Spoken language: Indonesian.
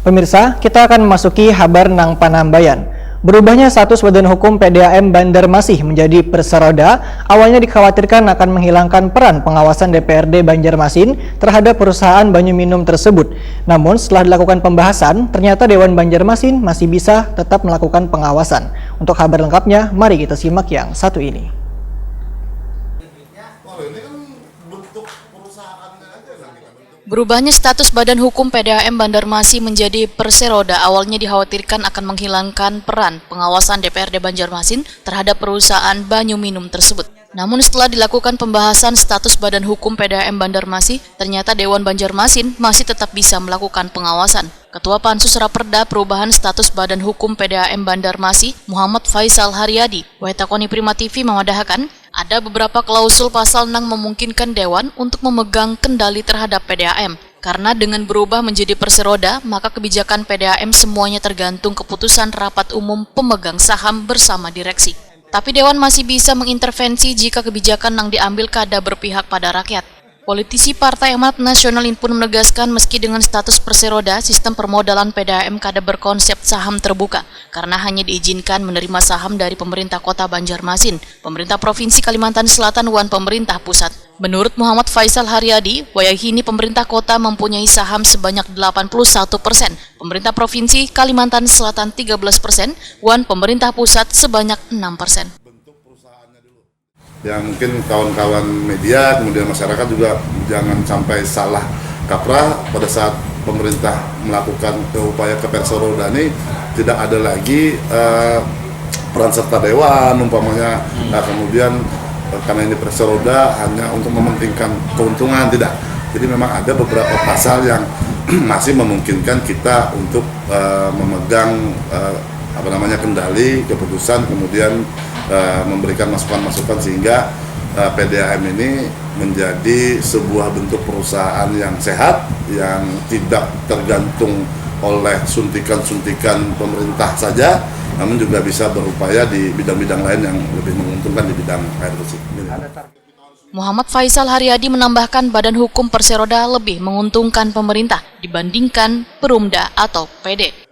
Pemirsa, kita akan memasuki Habar Nang Panambayan. Berubahnya status Badan Hukum PDAM Banjarmasin menjadi Perseroda awalnya dikhawatirkan akan menghilangkan peran pengawasan DPRD Banjarmasin terhadap perusahaan Banyu Minum tersebut. Namun setelah dilakukan pembahasan, ternyata Dewan Banjarmasin masih bisa tetap melakukan pengawasan. Untuk kabar lengkapnya, mari kita simak yang satu ini. Berubahnya status Badan Hukum PDAM Banjarmasin menjadi Perseroda awalnya dikhawatirkan akan menghilangkan peran pengawasan DPRD Banjarmasin terhadap perusahaan Banyu Minum tersebut. Namun setelah dilakukan pembahasan status Badan Hukum PDAM Banjarmasin, ternyata Dewan Banjarmasin masih tetap bisa melakukan pengawasan. Ketua Pansus Raperda Perubahan Status Badan Hukum PDAM Banjarmasin, Muhammad Faisal Haryadi, Waitakoni Prima TV memadahkan, ada beberapa klausul pasal yang memungkinkan Dewan untuk memegang kendali terhadap PDAM. Karena dengan berubah menjadi Perseroda, maka kebijakan PDAM semuanya tergantung keputusan rapat umum pemegang saham bersama direksi. Tapi Dewan masih bisa mengintervensi jika kebijakan yang diambil kada berpihak pada rakyat. Politisi Partai Amanat Nasional ini pun menegaskan meski dengan status Perseroda, sistem permodalan PDAM kada berkonsep saham terbuka karena hanya diizinkan menerima saham dari pemerintah kota Banjarmasin, pemerintah Provinsi Kalimantan Selatan, dan pemerintah pusat. Menurut Muhammad Faisal Haryadi, wayahini pemerintah kota mempunyai saham sebanyak 81%, pemerintah Provinsi Kalimantan Selatan 13%, dan pemerintah pusat sebanyak 6%. Ya mungkin kawan-kawan media, kemudian masyarakat juga jangan sampai salah kaprah pada saat pemerintah melakukan upaya ke Perseroda ini tidak ada lagi peran serta Dewan umpamanya. Nah, kemudian karena ini Perseroda hanya untuk mementingkan keuntungan, tidak. Jadi memang ada beberapa pasal yang masih memungkinkan kita untuk memegang kendali keputusan, kemudian memberikan masukan-masukan sehingga PDAM ini menjadi sebuah bentuk perusahaan yang sehat, yang tidak tergantung oleh suntikan-suntikan pemerintah saja, namun juga bisa berupaya di bidang-bidang lain yang lebih menguntungkan di bidang air bersih. Muhammad Faisal Haryadi menambahkan Badan Hukum Perseroda lebih menguntungkan pemerintah dibandingkan Perumda atau PD.